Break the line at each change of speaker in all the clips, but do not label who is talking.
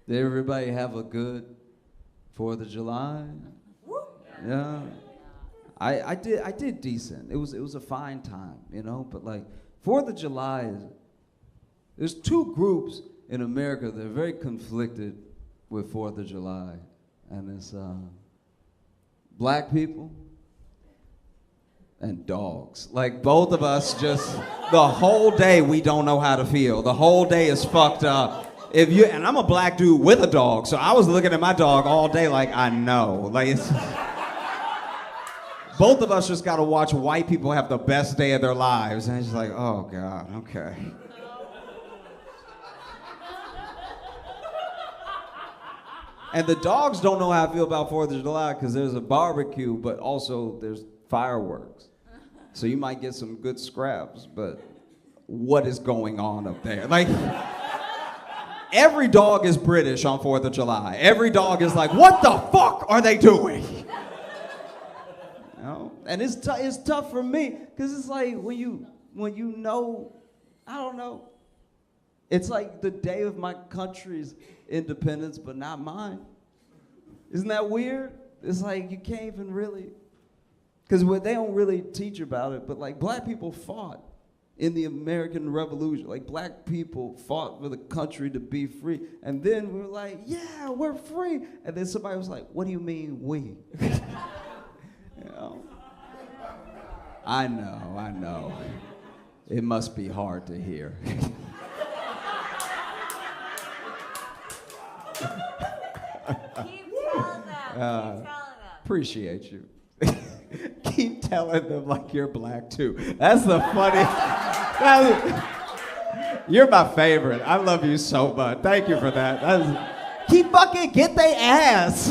Did everybody have a good 4th of July? Yeah. I did decent. It was a fine time, you know, but like 4th of July there's two groups in America that are very conflicted with 4th of July. And it's black people and dogs. Like both of us just the whole day we don't know how to feel. The whole day is fucked up. And I'm a black dude with a dog, so I was looking at my dog all day like I know. Like it's both of us just gotta watch white people have the best day of their lives. And it's just like, oh God, okay. And the dogs don't know how I feel about 4th of July because there's a barbecue, but also there's fireworks. So you might get some good scraps, but what is going on up there? Like, every dog is British on 4th of July. Every dog is like, what the fuck are they doing? You know? And it's tough for me because it's like when you know, I don't know. It's like the day of my country's independence, but not mine. Isn't that weird? It's like you can't even really, because they don't really teach about it, but like black people fought in the American Revolution. Like black people fought for the country to be free. And then we were like, yeah, we're free. And then somebody was like, what do you mean we? You know? I know. It must be hard to hear.
Keep telling them.
Appreciate you. Keep telling them like you're black too. That's the funny. You're my favorite. I love you so much. Thank you for that. Keep fucking get they ass.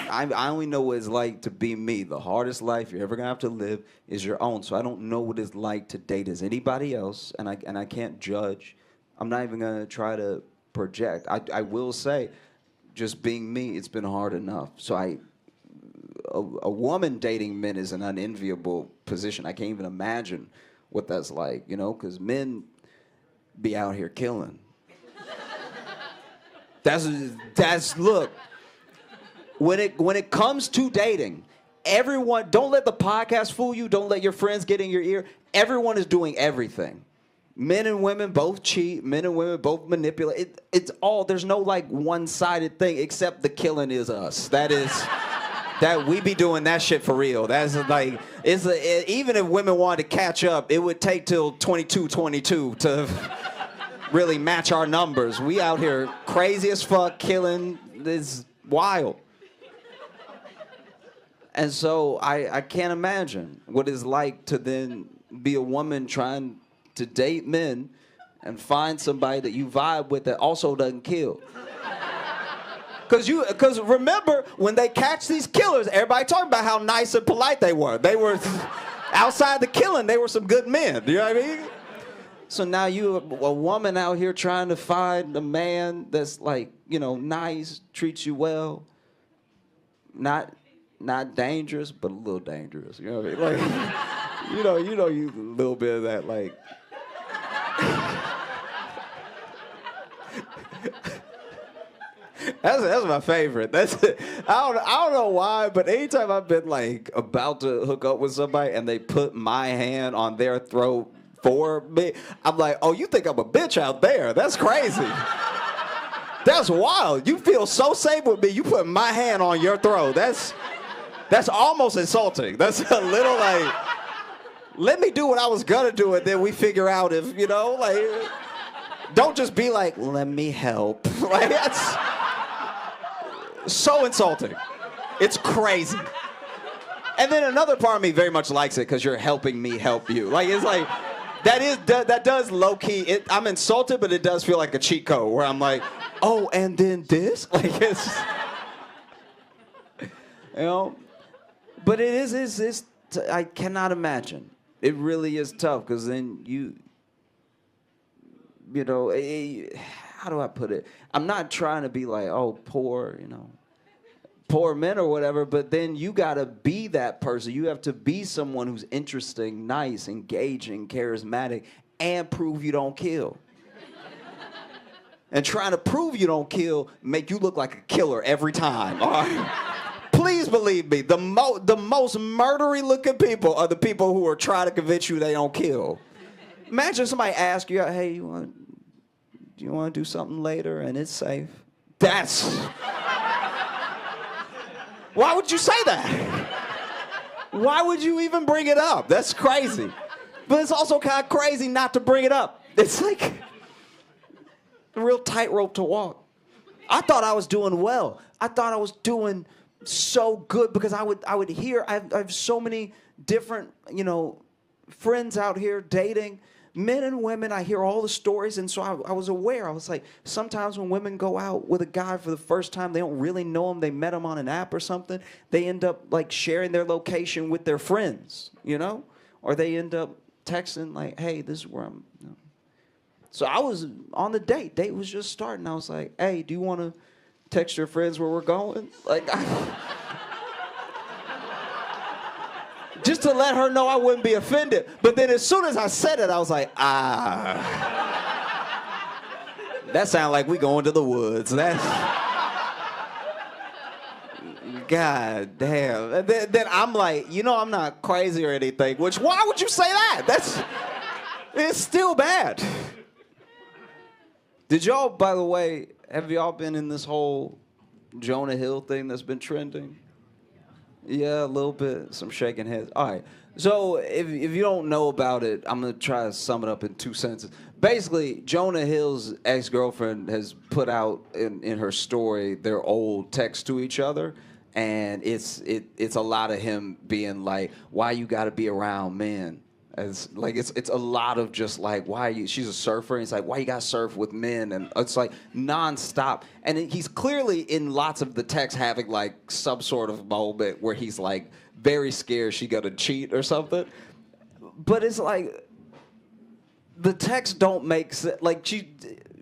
I only know what it's like to be me. The hardest life you're ever gonna have to live is your own. So I don't know what it's like to date as anybody else, and I can't judge. I'm not even gonna try to project. I will say, just being me, it's been hard enough. So a woman dating men is an unenviable position. I can't even imagine what that's like, you know, because men be out here killing. That's look. When it comes to dating, everyone, don't let the podcast fool you. Don't let your friends get in your ear. Everyone is doing everything. Men and women both cheat. Men and women both manipulate. It's all, there's no like one-sided thing except the killing is us. That we be doing that shit for real. That's like, even if women wanted to catch up, it would take till 22 to really match our numbers. We out here crazy as fuck, killing. It's wild. And so I can't imagine what it's like to then be a woman trying to date men and find somebody that you vibe with that also doesn't kill. Because remember, when they catch these killers, everybody talking about how nice and polite they were. They were, outside the killing, they were some good men. You know what I mean? So now you, a woman out here trying to find a man that's like, you know, nice, treats you well, not dangerous, but a little dangerous. You know what I mean? Like, you a little bit of that, like. That's my favorite. I don't know why, but anytime I've been like about to hook up with somebody and they put my hand on their throat for me, I'm like, oh, you think I'm a bitch out there? That's crazy. That's wild. You feel so safe with me. You put my hand on your throat. That's almost insulting. That's a little like, let me do what I was gonna do and then we figure out if, you know, like, don't just be like, let me help. Like, that's so insulting. It's crazy. And then another part of me very much likes it because you're helping me help you. Like, it's like, that does low key, I'm insulted, but it does feel like a cheat code where I'm like, oh, and then this? Like, it's, you know? But I cannot imagine. It really is tough because then you know, how do I put it? I'm not trying to be like, oh, poor men or whatever, but then you gotta be that person. You have to be someone who's interesting, nice, engaging, charismatic, and prove you don't kill.
And trying to prove you don't kill make you look like a killer every time. All right? Please believe me, the most murdery looking people are the people who are trying to convince you they don't kill. Imagine somebody ask you, hey, do you want to do something later and it's safe? That's... Why would you say that? Why would you even bring it up? That's crazy. But it's also kind of crazy not to bring it up. It's like a real tightrope to walk. I thought I was doing well. I thought I was doing so good because I would hear, I have so many different, friends out here dating, men and women. I hear all the stories, and so I was aware. I was like, sometimes when women go out with a guy for the first time, they don't really know him. They met him on an app or something. They end up like sharing their location with their friends, or they end up texting like, hey, this is where I'm. So I was on the date. Date was just starting. I was like, hey, do you want to text your friends where we're going? Like, just to let her know I wouldn't be offended. But then as soon as I said it, I was like, that sounds like we going to the woods. That's... God damn. Then I'm like, I'm not crazy or anything. Which, why would you say that? It's still bad. Did y'all, by the way, have y'all been in this whole Jonah Hill thing that's been trending? Yeah, a little bit. Some shaking heads. All right. So if you don't know about it, I'm going to try to sum it up in 2 sentences. Basically, Jonah Hill's ex-girlfriend has put out in her story their old texts to each other. And it's a lot of him being like, why you got to be around men? It's a lot of just like, she's a surfer, and it's like, why you gotta surf with men? And it's like nonstop. And he's clearly in lots of the texts having like some sort of moment where he's like very scared she gonna cheat or something. But it's like, the texts don't make sense. Like, she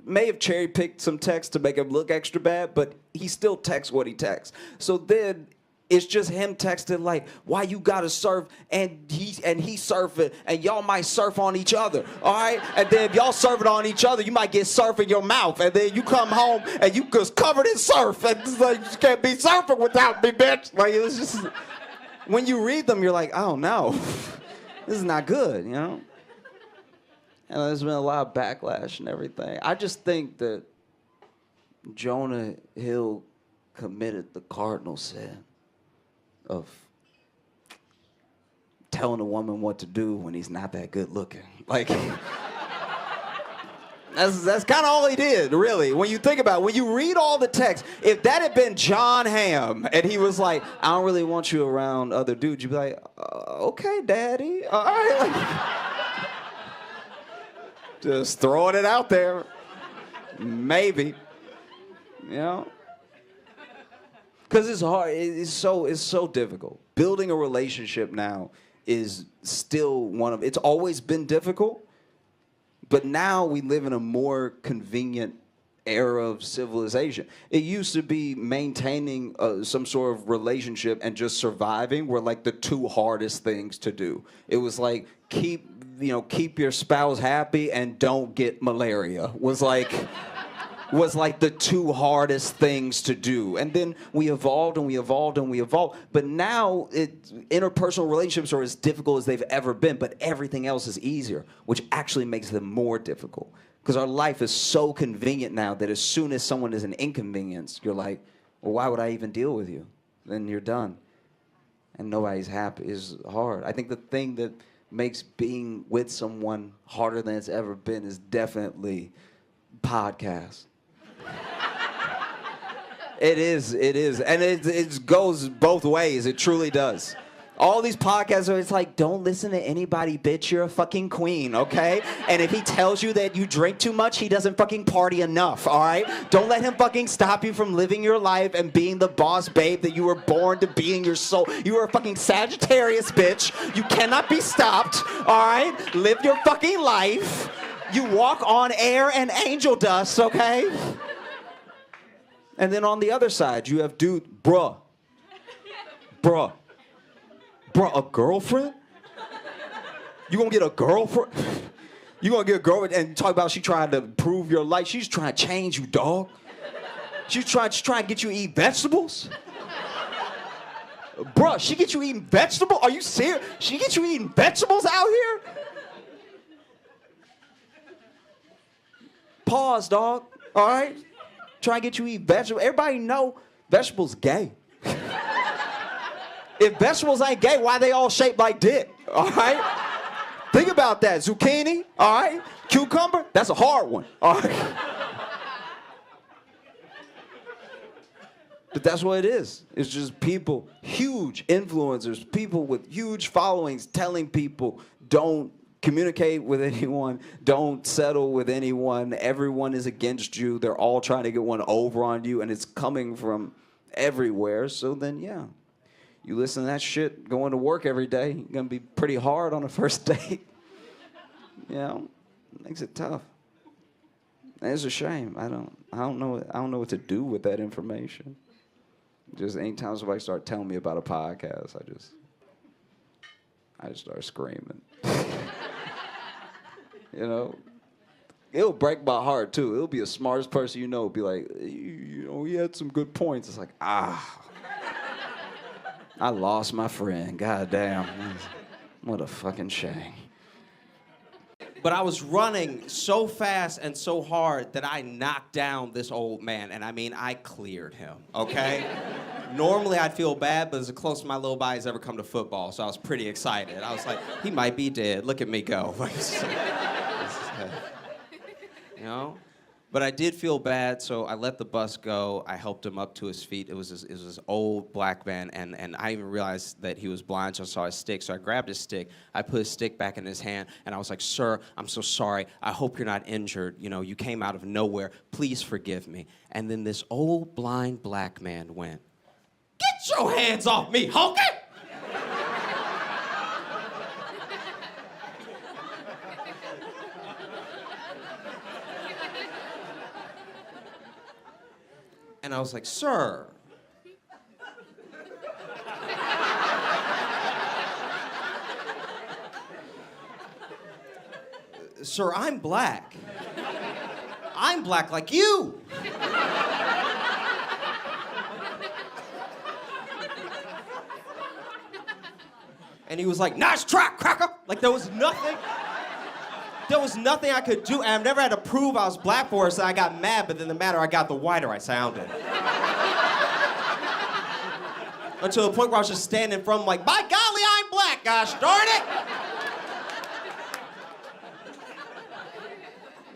may have cherry picked some text to make him look extra bad, but he still texts what he texts. So then it's just him texting like, why you gotta surf, and he surfing, and y'all might surf on each other, all right? And then if y'all surfing on each other, you might get surf in your mouth, and then you come home and you just covered in surf, and it's like, you can't be surfing without me, bitch. Like, it was just, when you read them, you're like, oh no, this is not good, And there's been a lot of backlash and everything. I just think that Jonah Hill committed the cardinal sin of telling a woman what to do when he's not that good looking. Like, that's kind of all he did, really. When you think about it, when you read all the text, if that had been John Hamm and he was like, I don't really want you around other dudes, you'd be like, okay, daddy, all right. Just throwing it out there. Maybe. Because it's hard. It's so difficult. Building a relationship now is still it's always been difficult, but now we live in a more convenient era of civilization. It used to be maintaining some sort of relationship and just surviving were like the two hardest things to do. It was like keep your spouse happy and don't get malaria was like the two hardest things to do. And then we evolved and we evolved and we evolved. But now interpersonal relationships are as difficult as they've ever been, but everything else is easier, which actually makes them more difficult. Because our life is so convenient now that as soon as someone is an inconvenience, you're like, well, why would I even deal with you? Then you're done. And nobody's happy. It's hard. I think the thing that makes being with someone harder than it's ever been is definitely podcasts. It is. And it goes both ways. It truly does. All these podcasts are, it's like, don't listen to anybody, bitch. You're a fucking queen, okay? And if he tells you that you drink too much, he doesn't fucking party enough, all right? Don't let him fucking stop you from living your life and being the boss babe that you were born to be in your soul. You are a fucking Sagittarius, bitch. You cannot be stopped, all right? Live your fucking life. You walk on air and angel dust, okay? And then on the other side, you have bruh, a girlfriend? You gonna get a girlfriend? You gonna get a girl and talk about she trying to improve your life? She's trying to change you, dog. She's trying to get you to eat vegetables. Bruh, she get you eating vegetables? Are you serious? She get you eating vegetables out here? Pause, dog. All right? Try to get you eating vegetables. Everybody know vegetables gay. If vegetables ain't gay, why they all shaped like dick? All right? Think about that. Zucchini, all right? Cucumber, that's a hard one. All right? But that's what it is. It's just people, huge influencers, people with huge followings telling people don't communicate with anyone, don't settle with anyone, everyone is against you, they're all trying to get one over on you, and it's coming from everywhere. So then, yeah, you listen to that shit going to work every day, you're gonna be pretty hard on a first date. You know, makes it tough. And it's a shame. I don't know what to do with that information. Just anytime somebody start telling me about a podcast, I just start screaming. You know, it'll break my heart too. It'll be the smartest person you know, be like, you know, he had some good points. It's like, I lost my friend. God damn, what a fucking shame.
But I was running so fast and so hard that I knocked down this old man. And I mean, I cleared him, okay? Normally I'd feel bad, but it's the closest my little body's ever come to football, so I was pretty excited. I was like, he might be dead. Look at me go. You know? But I did feel bad, so I let the bus go. I helped him up to his feet. It was this old black man, and I even realized that he was blind, so I saw his stick. So I grabbed his stick. I put his stick back in his hand, and I was like, sir, I'm so sorry. I hope you're not injured. You know, you came out of nowhere. Please forgive me. And then this old blind black man went, get your hands off me, honky! And I was like, sir. Sir, I'm black. I'm black like you. And he was like, nice try, cracker. Like there was nothing I could do, and I've never had to prove I was black for it, so I got mad, but then the madder I got, the whiter I sounded. Until the point where I was just standing in front of him like, by golly, I'm black, gosh darn it!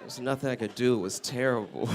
There's nothing I could do, it was terrible.